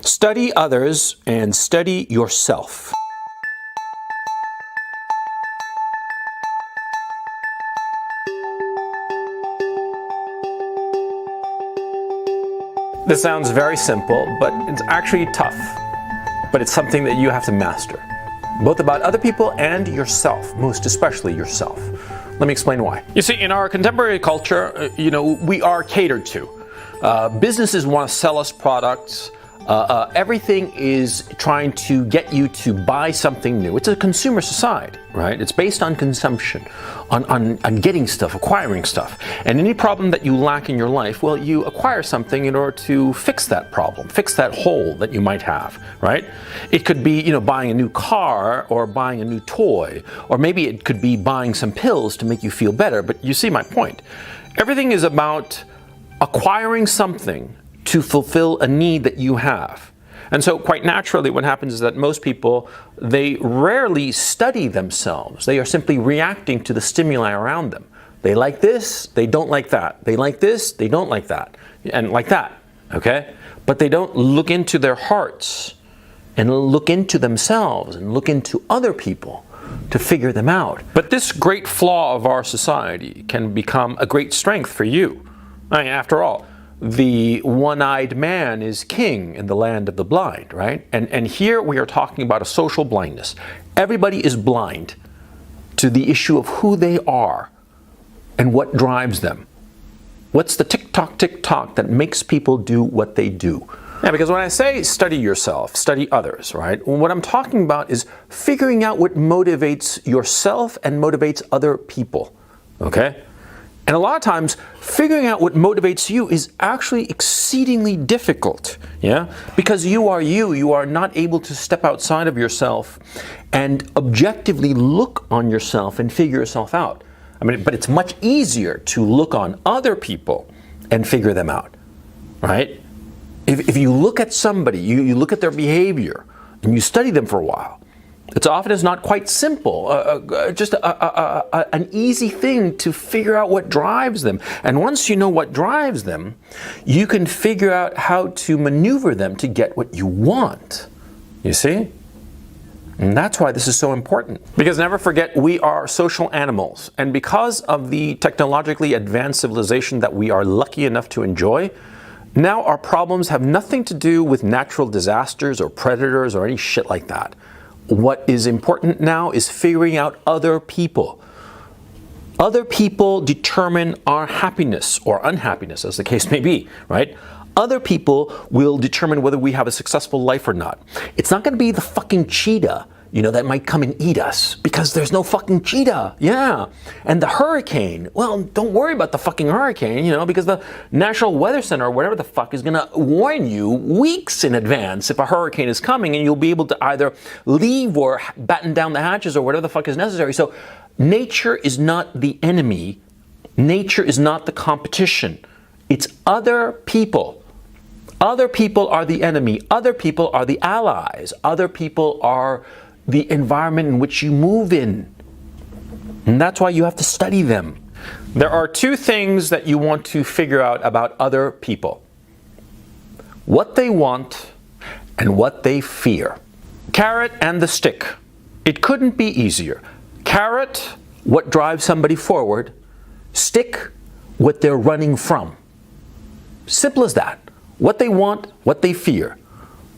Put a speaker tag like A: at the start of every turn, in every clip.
A: Study others and study yourself. This sounds very simple, but it's actually tough. But it's something that you have to master, both about other people and yourself, most especially yourself. Let me explain why. You see, in our contemporary culture, we are catered to. Businesses want to sell us products. Everything is trying to get you to buy something new. It's a consumer society, right? It's based on consumption, on getting stuff, acquiring stuff. And any problem that you lack in your life, well, you acquire something in order to fix that problem, fix that hole that you might have, right? It could be, buying a new car or buying a new toy, or maybe it could be buying some pills to make you feel better. But you see my point. Everything is about acquiring something to fulfill a need that you have. And so quite naturally what happens is that most people, they rarely study themselves. They are simply reacting to the stimuli around them. They like this, they don't like that. They like this, they don't like that. And like that, okay? But they don't look into their hearts and look into themselves and look into other people to figure them out. But this great flaw of our society can become a great strength for you. I mean, after all, the one-eyed man is king in the land of the blind, right? And here we are talking about a social blindness. Everybody is blind to the issue of who they are and what drives them. What's the tick-tock that makes people do what they do? Yeah, because when I say study yourself, study others, right? What I'm talking about is figuring out what motivates yourself and motivates other people, okay? And a lot of times, figuring out what motivates you is actually exceedingly difficult, yeah? Because you are not able to step outside of yourself and objectively look on yourself and figure yourself out. I mean, but it's much easier to look on other people and figure them out, right? If you look at somebody, you look at their behavior, and you study them for a while, it's often is not quite simple, just an easy thing to figure out what drives them. And once you know what drives them, you can figure out how to maneuver them to get what you want. You see? And that's why this is so important. Because never forget, we are social animals. And because of the technologically advanced civilization that we are lucky enough to enjoy, now our problems have nothing to do with natural disasters or predators or any shit like that. What is important now is figuring out other people. Other people determine our happiness or unhappiness, as the case may be, right? Other people will determine whether we have a successful life or not. It's not going to be the fucking cheetah, that might come and eat us, because there's no fucking cheetah, yeah. And the hurricane, well, don't worry about the fucking hurricane, because the National Weather Center or whatever the fuck is gonna warn you weeks in advance if a hurricane is coming, and you'll be able to either leave or batten down the hatches or whatever the fuck is necessary. So nature is not the enemy. Nature is not the competition. It's other people. Other people are the enemy. Other people are the allies. Other people are the environment in which you move in. And that's why you have to study them. There are two things that you want to figure out about other people: what they want and what they fear. Carrot and the stick. It couldn't be easier. Carrot, what drives somebody forward. Stick, what they're running from. Simple as that. What they want, what they fear.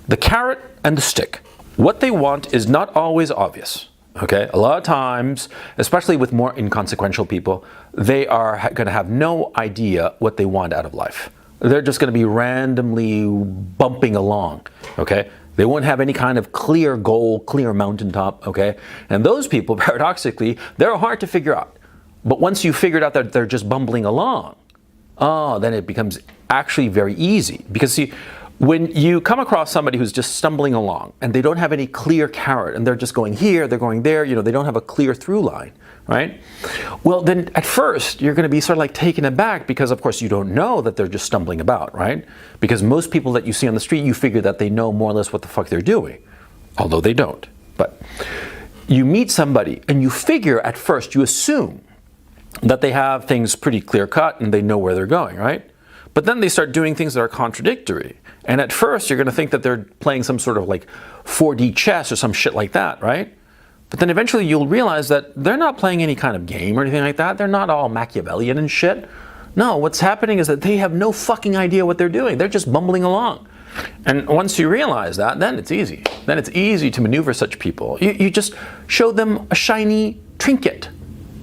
A: The carrot and the stick. What they want is not always obvious, okay? A lot of times, especially with more inconsequential people, they are going to have no idea what they want out of life. They're just going to be randomly bumping along, okay? They won't have any kind of clear goal, clear mountaintop, okay? And those people, paradoxically, they're hard to figure out. But once you figured out that they're just bumbling along, then it becomes actually very easy. Because see, when you come across somebody who's just stumbling along and they don't have any clear carrot and they're just going here, they're going there, they don't have a clear through line, right? Well, then at first you're going to be sort of like taken aback because of course you don't know that they're just stumbling about, right? Because most people that you see on the street, you figure that they know more or less what the fuck they're doing, although they don't. But you meet somebody and you figure at first, you assume that they have things pretty clear cut and they know where they're going, right? But then they start doing things that are contradictory. And at first, you're going to think that they're playing some sort of like 4D chess or some shit like that, right? But then eventually you'll realize that they're not playing any kind of game or anything like that. They're not all Machiavellian and shit. No, what's happening is that they have no fucking idea what they're doing. They're just bumbling along. And once you realize that, then it's easy. Then it's easy to maneuver such people. You just show them a shiny trinket,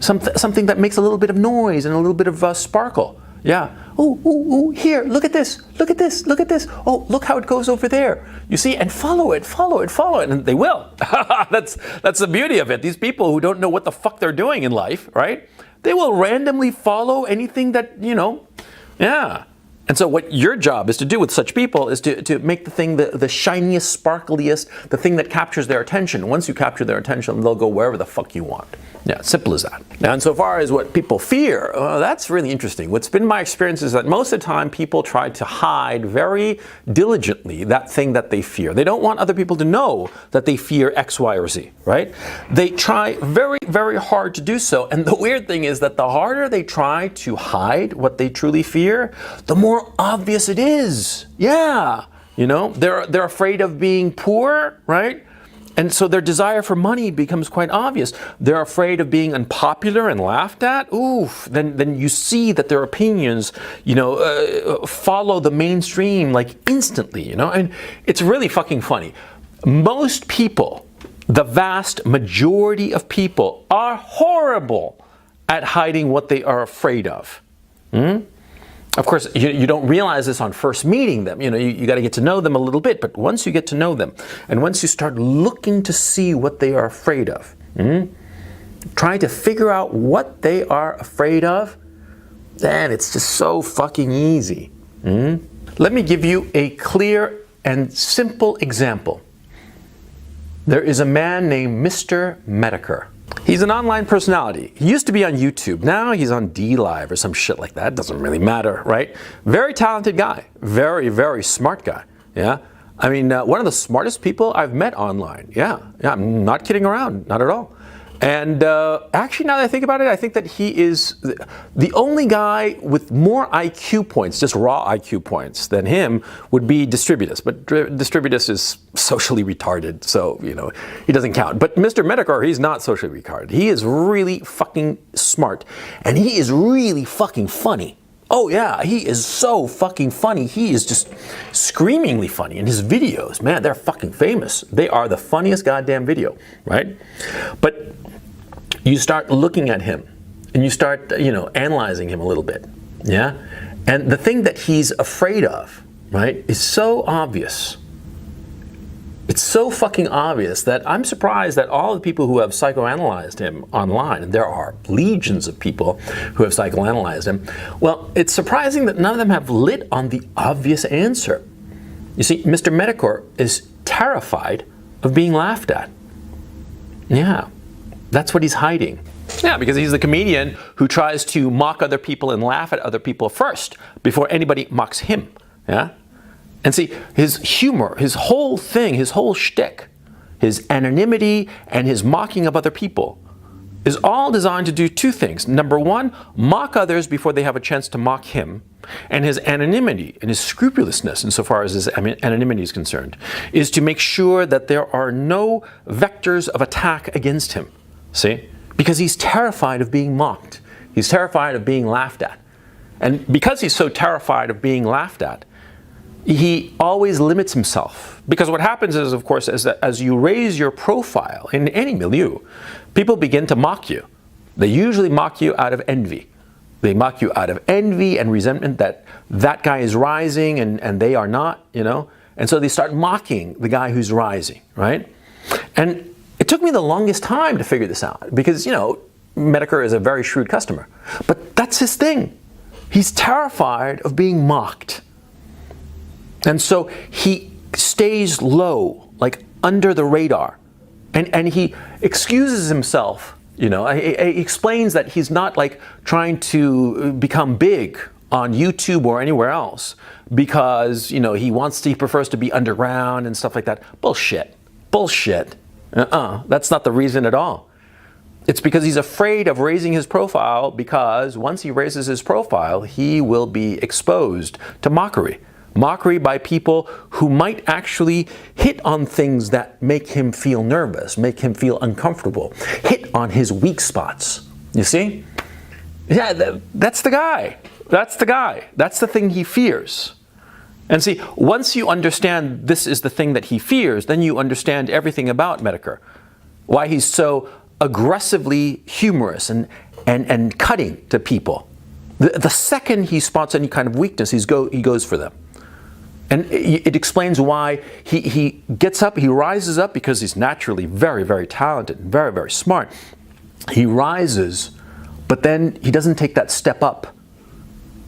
A: something that makes a little bit of noise and a little bit of sparkle. Yeah. Oh, ooh, ooh, here, look at this, look at this, look at this. Oh, look how it goes over there. You see, and follow it, follow it, follow it. And they will. That's the beauty of it. These people who don't know what the fuck they're doing in life, right? They will randomly follow anything that, you know, yeah. And so what your job is to do with such people is to make the thing the shiniest, sparkliest, the thing that captures their attention. Once you capture their attention, they'll go wherever the fuck you want. Yeah, simple as that. Now, insofar as what people fear, that's really interesting. What's been my experience is that most of the time people try to hide very diligently that thing that they fear. They don't want other people to know that they fear X, Y, or Z, right? They try very, very hard to do so. And the weird thing is that the harder they try to hide what they truly fear, the more obvious it is. Yeah. You know, they're afraid of being poor, right? And so their desire for money becomes quite obvious. They're afraid of being unpopular and laughed at. Oof, then you see that their opinions, you know, follow the mainstream like instantly, you know? And it's really fucking funny. Most people, the vast majority of people, are horrible at hiding what they are afraid of. Of course, you don't realize this on first meeting them. You know, you got to get to know them a little bit. But once you get to know them, and once you start looking to see what they are afraid of, trying to figure out what they are afraid of, then it's just so fucking easy. Let me give you a clear and simple example. There is a man named Mr. Medicare. He's an online personality. He used to be on YouTube. Now he's on D-Live or some shit like that. Doesn't really matter, right? Very talented guy. Very, very smart guy. Yeah. I mean, one of the smartest people I've met online. Yeah. I'm not kidding around. Not at all. And actually, now that I think about it, I think that he is the only guy with more IQ points, just raw IQ points, than him would be Distributus. But Distributus is socially retarded, so, you know, he doesn't count. But Mr. Medicare, he's not socially retarded. He is really fucking smart. And he is really fucking funny. Oh yeah, he is so fucking funny. He is just screamingly funny. And his videos, man, they're fucking famous. They are the funniest goddamn video, right? But you start looking at him and you start, you know, analyzing him a little bit, yeah? And the thing that he's afraid of, right, is so obvious. It's so fucking obvious that I'm surprised that all the people who have psychoanalyzed him online, and there are legions of people who have psychoanalyzed him, well, it's surprising that none of them have lit on the obvious answer. You see, Mr. Medicare is terrified of being laughed at. Yeah. That's what he's hiding. Yeah, because he's the comedian who tries to mock other people and laugh at other people first before anybody mocks him. Yeah? And see, his humor, his whole thing, his whole shtick, his anonymity and his mocking of other people is all designed to do two things. Number one, mock others before they have a chance to mock him. And his anonymity and his scrupulousness, insofar as his anonymity is concerned, is to make sure that there are no vectors of attack against him. See? Because he's terrified of being mocked. He's terrified of being laughed at. And because he's so terrified of being laughed at, he always limits himself. Because what happens is, of course, is that as you raise your profile in any milieu, people begin to mock you. They usually mock you out of envy. They mock you out of envy and resentment that that guy is rising and they are not, you know. And so they start mocking the guy who's rising, right? And it took me the longest time to figure this out because, you know, Medicare is a very shrewd customer. But that's his thing. He's terrified of being mocked. And so he stays low, like under the radar. And he excuses himself, you know, he explains that he's not like trying to become big on YouTube or anywhere else because, you know, he prefers to be underground and stuff like that. Bullshit. Bullshit. That's not the reason at all. It's because he's afraid of raising his profile, because once he raises his profile, he will be exposed to mockery. Mockery by people who might actually hit on things that make him feel nervous, make him feel uncomfortable, hit on his weak spots. You see? Yeah, that's the guy. That's the guy. That's the thing he fears. And see, once you understand this is the thing that he fears, then you understand everything about Medicare. Why he's so aggressively humorous and cutting to people. The second he spots any kind of weakness, he goes for them. And it explains why he gets up, he rises up, because he's naturally very, very talented and very, very smart. He rises, but then he doesn't take that step up.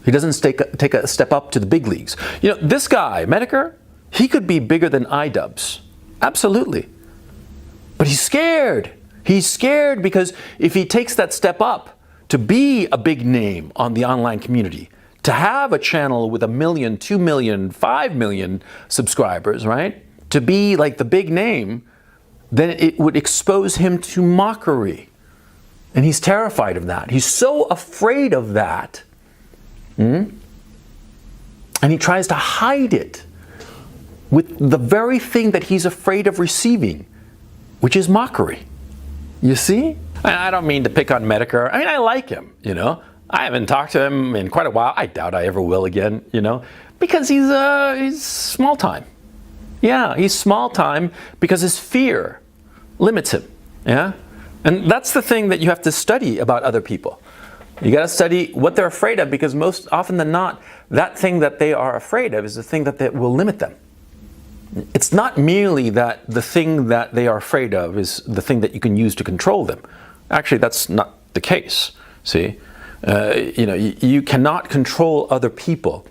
A: He doesn't take a step up to the big leagues. You know, this guy, Medicare, he could be bigger than iDubbbz. Absolutely. But he's scared. He's scared because if he takes that step up to be a big name on the online community, to have a channel with 1 million, 2 million, 5 million subscribers, right? To be like the big name, then it would expose him to mockery. And he's terrified of that. He's so afraid of that. And he tries to hide it with the very thing that he's afraid of receiving, which is mockery. You see? I don't mean to pick on Medicare. I mean, I like him, you know. I haven't talked to him in quite a while. I doubt I ever will again, you know, because he's small time. Yeah, he's small time because his fear limits him. Yeah? And that's the thing that you have to study about other people. You got to study what they're afraid of, because most often than not, that thing that they are afraid of is the thing that will limit them. It's not merely that the thing that they are afraid of is the thing that you can use to control them. Actually, that's not the case. See, you know, you cannot control other people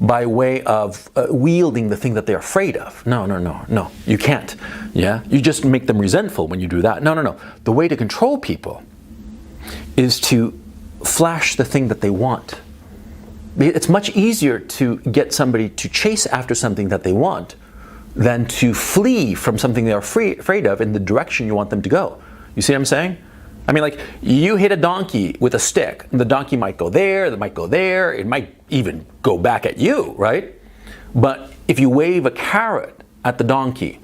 A: by way of wielding the thing that they're afraid of. No, you can't. Yeah, you just make them resentful when you do that. No. The way to control people is to flash the thing that they want. It's much easier to get somebody to chase after something that they want than to flee from something they're afraid of in the direction you want them to go. You see what I'm saying? I mean, like, you hit a donkey with a stick, and the donkey might go there, it might go there, it might even go back at you, right? But if you wave a carrot at the donkey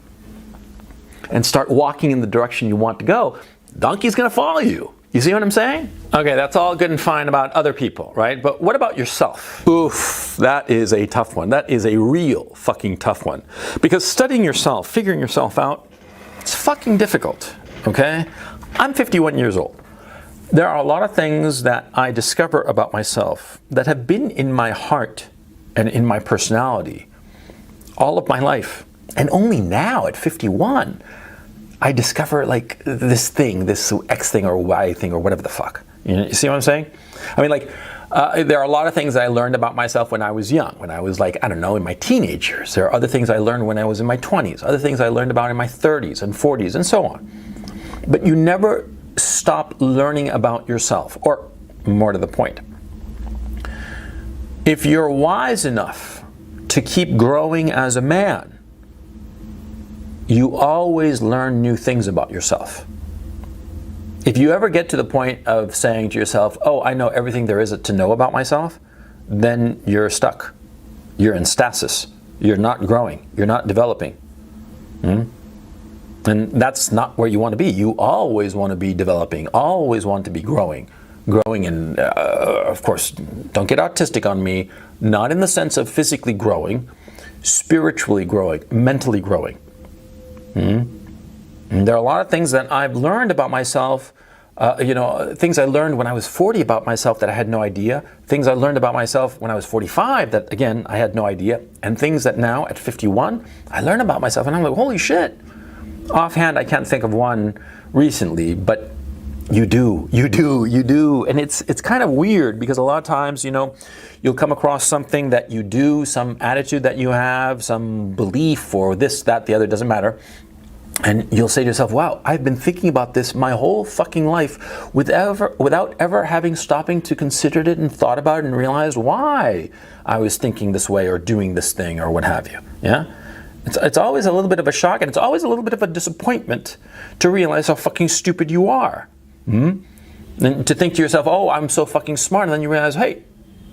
A: and start walking in the direction you want to go, the donkey's gonna follow you. You see what I'm saying? Okay, that's all good and fine about other people, right? But what about yourself? Oof, that is a tough one. That is a real fucking tough one. Because studying yourself, figuring yourself out, it's fucking difficult, okay? I'm 51 years old. There are a lot of things that I discover about myself that have been in my heart and in my personality all of my life. And only now at 51, I discover like this thing, this X thing or Y thing or whatever the fuck. You see what I'm saying? I mean, like, there are a lot of things I learned about myself when I was young, when I was like, I don't know, in my teenage years. There are other things I learned when I was in my 20s, other things I learned about in my 30s and 40s and so on. But you never stop learning about yourself, or more to the point, if you're wise enough to keep growing as a man, you always learn new things about yourself. If you ever get to the point of saying to yourself, oh, I know everything there is to know about myself, then you're stuck. You're in stasis. You're not growing. You're not developing. And that's not where you want to be. You always want to be developing, always want to be growing. And, of course, don't get autistic on me, not in the sense of physically growing, spiritually growing, mentally growing. And there are a lot of things that I've learned about myself, things I learned when I was 40 about myself that I had no idea, things I learned about myself when I was 45 that, again, I had no idea, and things that now at 51, I learn about myself and I'm like, holy shit. Offhand, I can't think of one recently, but you do. And it's kind of weird because a lot of times, you'll come across something that you do, some attitude that you have, some belief or this, that, the other, doesn't matter. And you'll say to yourself, wow, I've been thinking about this my whole fucking life without ever having stopping to consider it and thought about it and realized why I was thinking this way or doing this thing or what have you. Yeah? It's always a little bit of a shock, and it's always a little bit of a disappointment to realize how fucking stupid you are. And to think to yourself, oh, I'm so fucking smart, and then you realize, hey,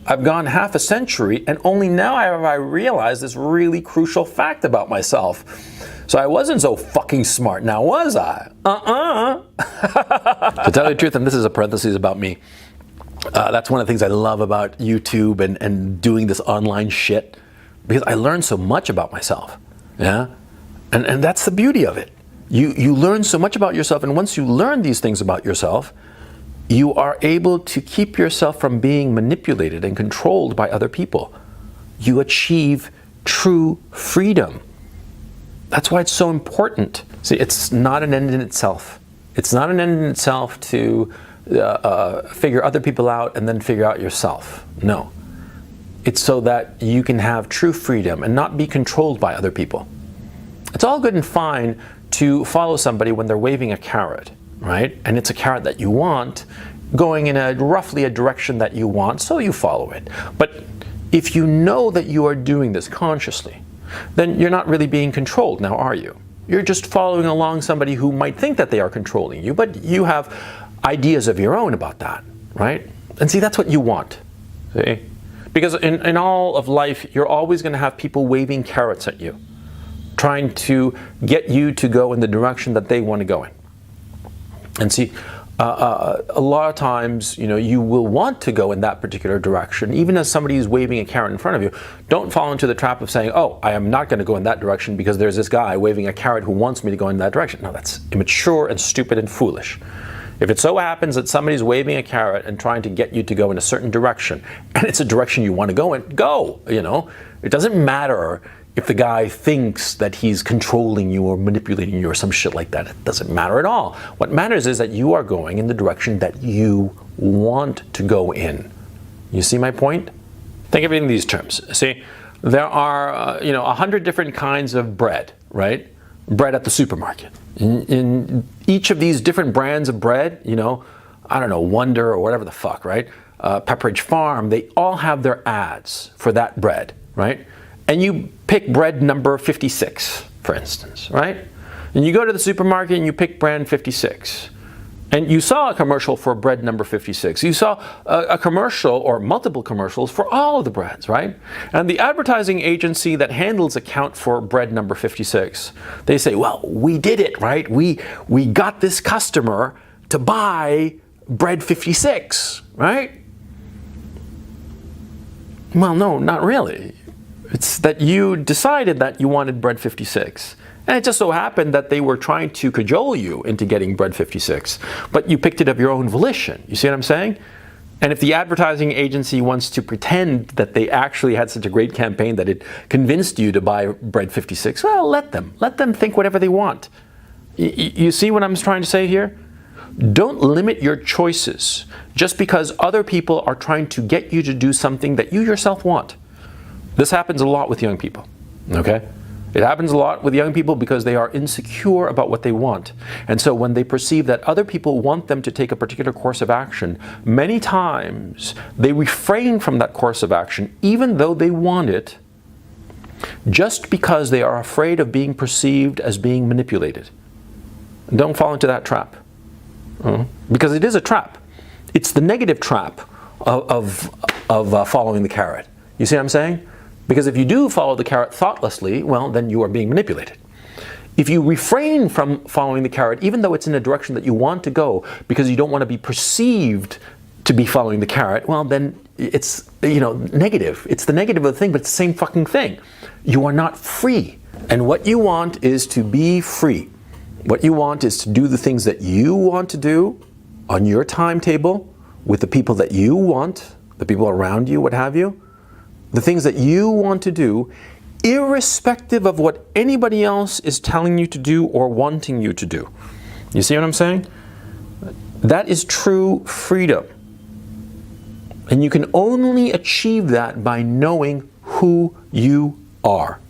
A: I've gone half a century, and only now have I realized this really crucial fact about myself. So I wasn't so fucking smart, now was I? To tell you the truth, and this is a parenthesis about me, that's one of the things I love about YouTube and doing this online shit, because I learn so much about myself. Yeah, and that's the beauty of it. You learn so much about yourself, and once you learn these things about yourself, you are able to keep yourself from being manipulated and controlled by other people. You achieve true freedom. That's why it's so important. See, it's not an end in itself. It's not an end in itself to figure other people out and then figure out yourself. No. It's so that you can have true freedom and not be controlled by other people. It's all good and fine to follow somebody when they're waving a carrot, right? And it's a carrot that you want, going in roughly a direction that you want, so you follow it. But if you know that you are doing this consciously, then you're not really being controlled now, are you? You're just following along somebody who might think that they are controlling you, but you have ideas of your own about that, right? And see, that's what you want, see? Because in all of life, you're always going to have people waving carrots at you, trying to get you to go in the direction that they want to go in. And see, a lot of times, you will want to go in that particular direction, even as somebody is waving a carrot in front of you. Don't fall into the trap of saying, oh, I am not going to go in that direction because there's this guy waving a carrot who wants me to go in that direction. No, that's immature and stupid and foolish. If it so happens that somebody's waving a carrot and trying to get you to go in a certain direction, and it's a direction you want to go in, go, It doesn't matter if the guy thinks that he's controlling you or manipulating you or some shit like that. It doesn't matter at all. What matters is that you are going in the direction that you want to go in. You see my point? Think of it in these terms. See, there are, 100 different kinds of bread, right? Bread at the supermarket. In each of these different brands of bread, I don't know, Wonder or whatever the fuck, right? Pepperidge Farm, they all have their ads for that bread, right? And you pick bread number 56, for instance, right? And you go to the supermarket and you pick brand 56. And you saw a commercial for bread number 56. You saw a commercial or multiple commercials for all of the breads, right? And the advertising agency that handles account for bread number 56, they say, well, we did it, right? We got this customer to buy bread 56, right? Well, no, not really. It's that you decided that you wanted bread 56. And it just so happened that they were trying to cajole you into getting bread 56. But you picked it of your own volition. You see what I'm saying? And if the advertising agency wants to pretend that they actually had such a great campaign that it convinced you to buy bread 56, well, let them. Let them think whatever they want. You see what I'm trying to say here? Don't limit your choices just because other people are trying to get you to do something that you yourself want. This happens a lot with young people, okay? It happens a lot with young people because they are insecure about what they want. And so when they perceive that other people want them to take a particular course of action, many times they refrain from that course of action, even though they want it, just because they are afraid of being perceived as being manipulated. Don't fall into that trap. Because it is a trap. It's the negative trap of following the carrot. You see what I'm saying? Because if you do follow the carrot thoughtlessly, well, then you are being manipulated. If you refrain from following the carrot, even though it's in a direction that you want to go, because you don't want to be perceived to be following the carrot, well, then it's, negative. It's the negative of the thing, but it's the same fucking thing. You are not free. And what you want is to be free. What you want is to do the things that you want to do on your timetable, with the people that you want, the people around you, what have you. The things that you want to do, irrespective of what anybody else is telling you to do or wanting you to do. You see what I'm saying? That is true freedom. And you can only achieve that by knowing who you are.